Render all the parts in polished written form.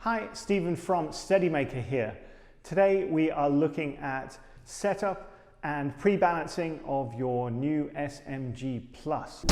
Hi, Stephen from SteadyMaker here. Today we are looking at setup and pre-balancing of your new SMG Plus.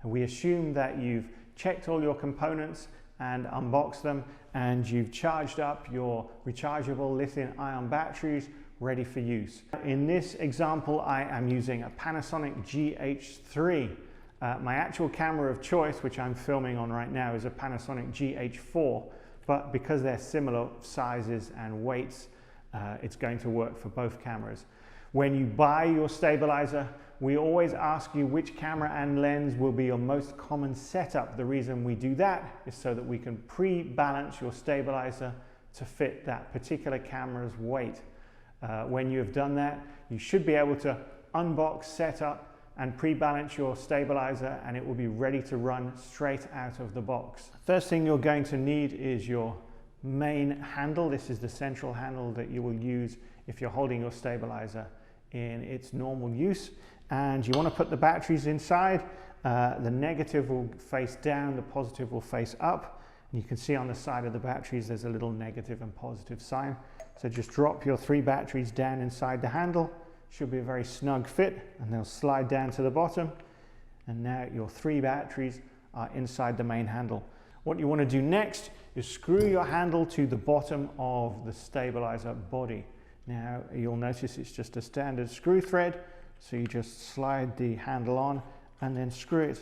We assume that you've checked all your components and unboxed them, and you've charged up your rechargeable lithium-ion batteries ready for use. In this example, I am using a Panasonic GH3. My actual camera of choice, which I'm filming on right now, is a Panasonic GH4, but because they're similar sizes and weights, it's going to work for both cameras. When you buy your stabilizer, we always ask you which camera and lens will be your most common setup. The reason we do that is so that we can pre-balance your stabilizer to fit that particular camera's weight. When you have done that, you should be able to unbox, set up, and pre-balance your stabilizer, and it will be ready to run straight out of the box. First thing you're going to need is your main handle. This is the central handle that you will use if you're holding your stabilizer in its normal use. And you want to put the batteries inside. The negative will face down, the positive will face up. And you can see on the side of the batteries there's a little negative and positive sign. So just drop your 3 batteries down inside the handle. Should be a very snug fit, and they'll slide down to the bottom. And now your 3 batteries are inside the main handle. What you want to do next is screw your handle to the bottom of the stabilizer body. Now you'll notice it's just a standard screw thread. So you just slide the handle on and then screw it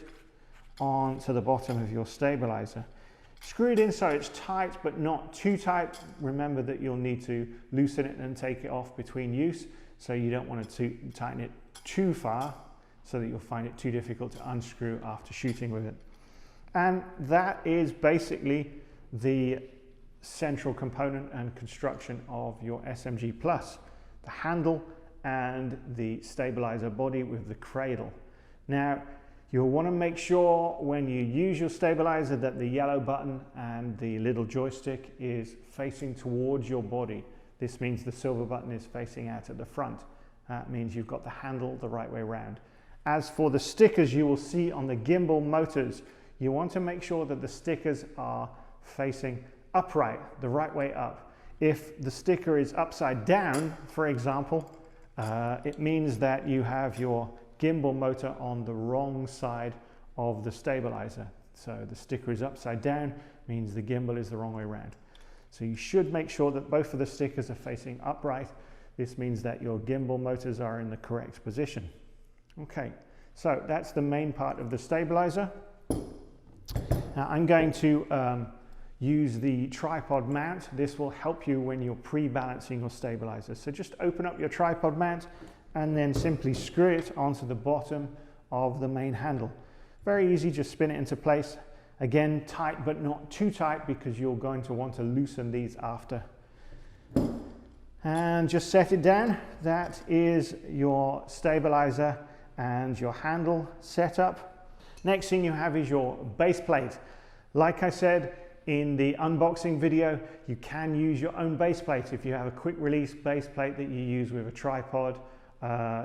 on to the bottom of your stabilizer. Screw it in so it's tight but not too tight. Remember that you'll need to loosen it and take it off between use, so you don't want to tighten it too far so that you'll find it too difficult to unscrew after shooting with it. And that is basically the central component and construction of your SMG Plus. The handle and the stabilizer body with the cradle. Now, you'll want to make sure when you use your stabilizer that the yellow button and the little joystick is facing towards your body. This means the silver button is facing out at the front. That means you've got the handle the right way around. As for the stickers you will see on the gimbal motors, you want to make sure that the stickers are facing upright, the right way up. If the sticker is upside down, for example, it means that you have your gimbal motor on the wrong side of the stabilizer. So the sticker is upside down, means the gimbal is the wrong way around. So you should make sure that both of the stickers are facing upright. This means that your gimbal motors are in the correct position. Okay, so that's the main part of the stabilizer. Now I'm going to use the tripod mount. This will help you when you're pre-balancing your stabilizer. So just open up your tripod mount and then simply screw it onto the bottom of the main handle. Very easy, just spin it into place. Again, tight but not too tight, because you're going to want to loosen these after. And just set it down. That is your stabilizer and your handle setup. Next thing you have is your base plate. Like I said in the unboxing video, you can use your own base plate. If you have a quick release base plate that you use with a tripod,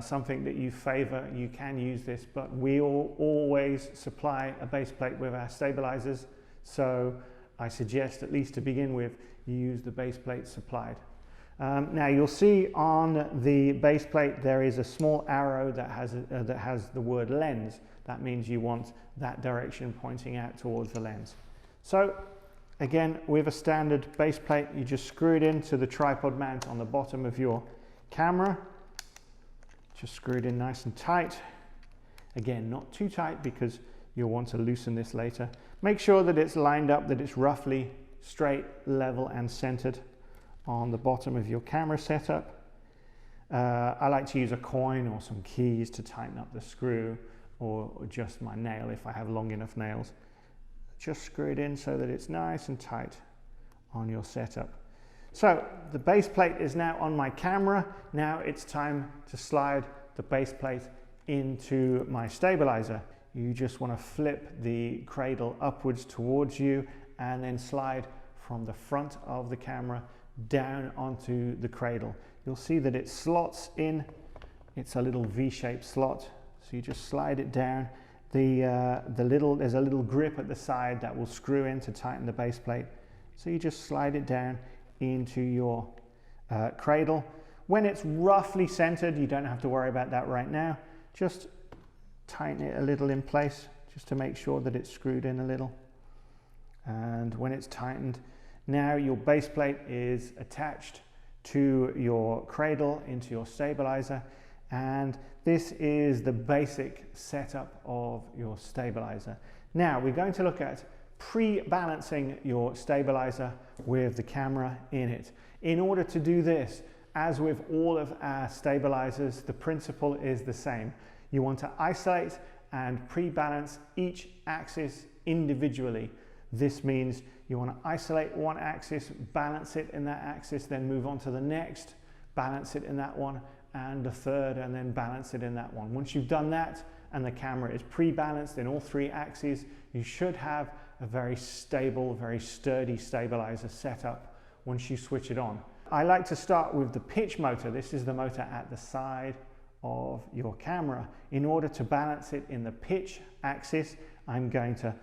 something that you favor, you can use this, but we always supply a base plate with our stabilizers. So I suggest, at least to begin with, you use the base plate supplied. Now you'll see on the base plate there is a small arrow that has the word lens. That means you want that direction pointing out towards the lens. So again, with a standard base plate, you just screw it into the tripod mount on the bottom of your camera. Just screw it in nice and tight. Again, not too tight, because you'll want to loosen this later. Make sure that it's lined up, that it's roughly straight, level, and centered on the bottom of your camera setup. I like to use a coin or some keys to tighten up the screw, or just my nail if I have long enough nails. Just screw it in so that it's nice and tight on your setup. So the base plate is now on my camera. Now it's time to slide the base plate into my stabilizer. You just want to flip the cradle upwards towards you and then slide from the front of the camera down onto the cradle. You'll see that it slots in. It's a little V-shaped slot. So you just slide it down. There's a little grip at the side that will screw in to tighten the base plate. So you just slide it down into your cradle. When it's roughly centered, you don't have to worry about that right now. Just tighten it a little in place just to make sure that it's screwed in a little. And when it's tightened, now your base plate is attached to your cradle into your stabilizer, and this is the basic setup of your stabilizer. Now we're going to look at pre-balancing your stabilizer with the camera in it. In order to do this, as with all of our stabilizers, the principle is the same. You want to isolate and pre-balance each axis individually. This means you want to isolate one axis, balance it in that axis, then move on to the next, balance it in that one, and the third, and then balance it in that one. Once you've done that and the camera is pre-balanced in all three axes, you should have a very stable, very sturdy stabilizer setup once you switch it on. I like to start with the pitch motor. This is the motor at the side of your camera. In order to balance it in the pitch axis, I'm going to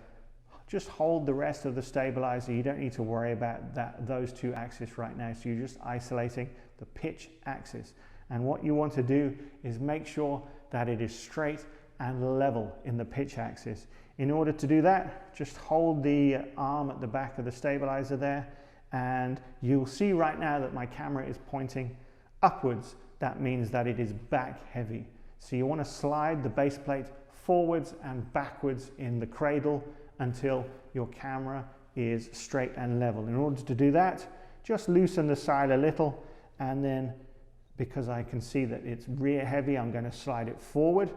just hold the rest of the stabilizer. You don't need to worry about those two axes right now. So you're just isolating the pitch axis. And what you want to do is make sure that it is straight and level in the pitch axis. In order to do that, just hold the arm at the back of the stabilizer there, and you'll see right now that my camera is pointing upwards. That means that it is back heavy. So you want to slide the base plate forwards and backwards in the cradle until your camera is straight and level. In order to do that, just loosen the side a little, and then because I can see that it's rear heavy, I'm going to slide it forward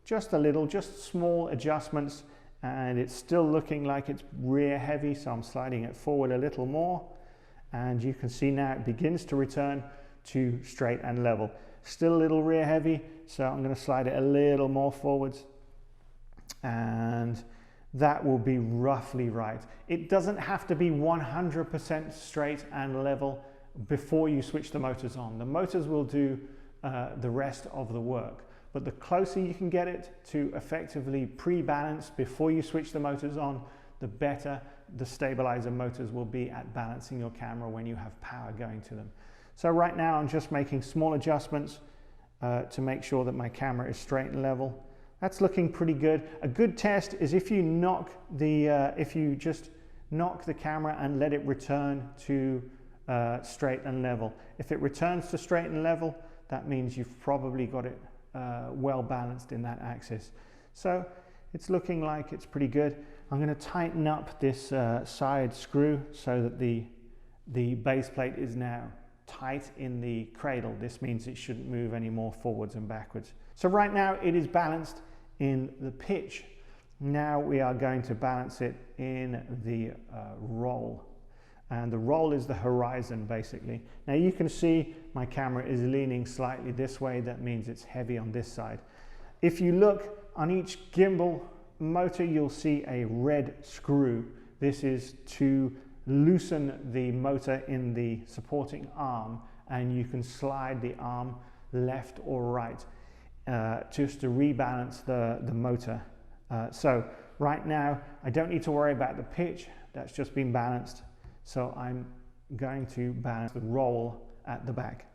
just a little, just small adjustments, and it's still looking like it's rear heavy, so I'm sliding it forward a little more, and you can see now it begins to return to straight and level. Still a little rear heavy, so I'm going to slide it a little more forwards, and that will be roughly right. It doesn't have to be 100% straight and level before you switch the motors on. The motors will do the rest of the work, but the closer you can get it to effectively pre-balance before you switch the motors on, the better the stabilizer motors will be at balancing your camera when you have power going to them. So right now I'm just making small adjustments to make sure that my camera is straight and level. That's looking pretty good. A good test is if you just knock the camera and let it return to straight and level. If it returns to straight and level, that means you've probably got it well balanced in that axis. So it's looking like it's pretty good. I'm going to tighten up this side screw so that the base plate is now tight in the cradle. This means it shouldn't move any more forwards and backwards. So right now it is balanced in the pitch. Now we are going to balance it in the roll. And the roll is the horizon basically. Now you can see my camera is leaning slightly this way. That means it's heavy on this side. If you look on each gimbal motor, you'll see a red screw. This is to loosen the motor in the supporting arm, and you can slide the arm left or right just to rebalance the motor. So right now I don't need to worry about the pitch. That's just been balanced. So I'm going to balance the roll at the back.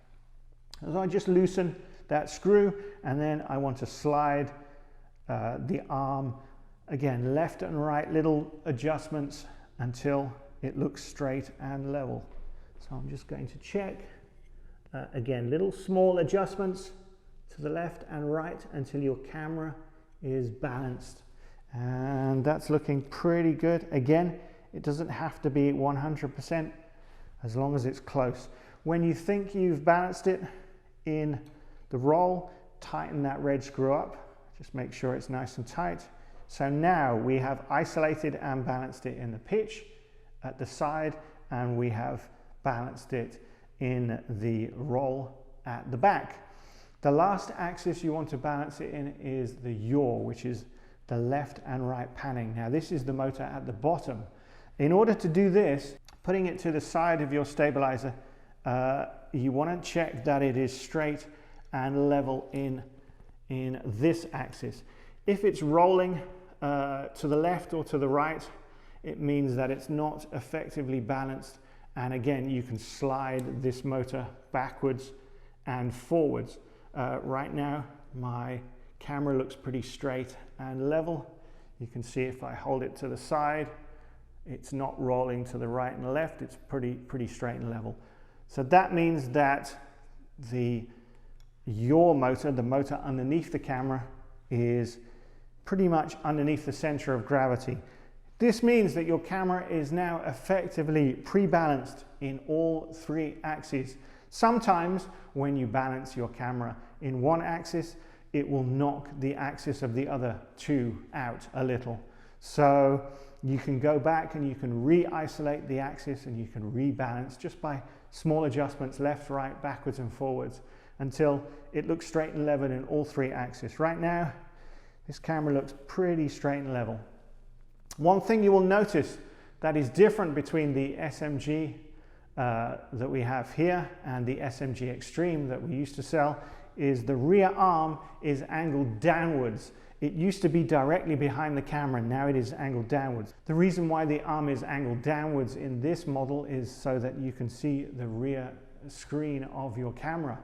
So I just loosen that screw, and then I want to slide the arm again, left and right, little adjustments until it looks straight and level. So I'm just going to check. Again, little small adjustments to the left and right until your camera is balanced. And that's looking pretty good. Again, it doesn't have to be 100% as long as it's close. When you think you've balanced it in the roll, tighten that red screw up. Just make sure it's nice and tight. So now we have isolated and balanced it in the pitch at the side, and we have balanced it in the roll at the back. The last axis you want to balance it in is the yaw, which is the left and right panning. Now this is the motor at the bottom. In order to do this, putting it to the side of your stabilizer you want to check that it is straight and level in this axis. If it's rolling to the left or to the right, it means that it's not effectively balanced, and again you can slide this motor backwards and forwards. Right now my camera looks pretty straight and level. You can see if I hold it to the side, it's not rolling to the right and left, it's pretty straight and level. So that means that your motor, the motor underneath the camera, is pretty much underneath the center of gravity. This means that your camera is now effectively pre-balanced in all three axes. Sometimes when you balance your camera in one axis, it will knock the axis of the other two out a little. So you can go back and you can re-isolate the axis and you can rebalance just by small adjustments, left, right, backwards and forwards, until it looks straight and level in all three axes. Right now, this camera looks pretty straight and level. One thing you will notice that is different between the SMG that we have here and the SMG Extreme that we used to sell is the rear arm is angled downwards. It used to be directly behind the camera, now it is angled downwards. The reason why the arm is angled downwards in this model is so that you can see the rear screen of your camera.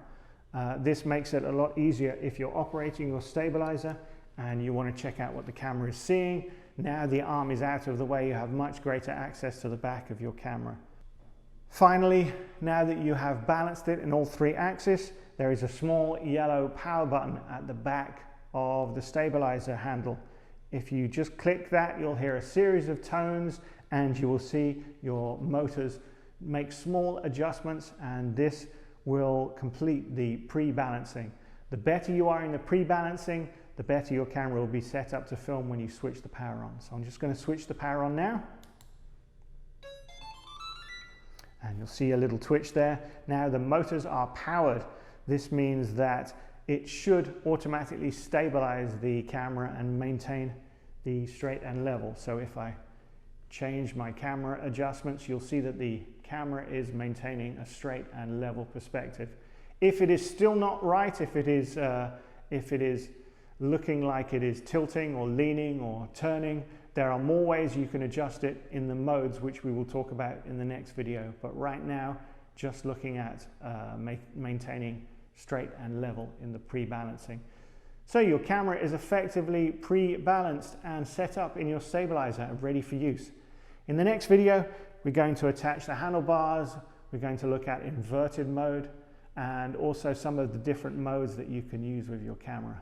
This makes it a lot easier if you're operating your stabilizer and you want to check out what the camera is seeing. Now the arm is out of the way, you have much greater access to the back of your camera. Finally, now that you have balanced it in all three axes, there is a small yellow power button at the back of the stabilizer handle. If you just click that, you'll hear a series of tones and you will see your motors make small adjustments, and this will complete the pre-balancing. The better you are in the pre-balancing, the better your camera will be set up to film when you switch the power on. So I'm just going to switch the power on now. And you'll see a little twitch there. Now the motors are powered. This means that it should automatically stabilize the camera and maintain the straight and level. So if I change my camera adjustments, you'll see that the camera is maintaining a straight and level perspective. If it is still not right, if it is looking like it is tilting or leaning or turning, there are more ways you can adjust it in the modes, which we will talk about in the next video. But right now, just looking at maintaining straight and level in the pre-balancing. So your camera is effectively pre-balanced and set up in your stabilizer and ready for use. In the next video, we're going to attach the handlebars, we're going to look at inverted mode, and also some of the different modes that you can use with your camera.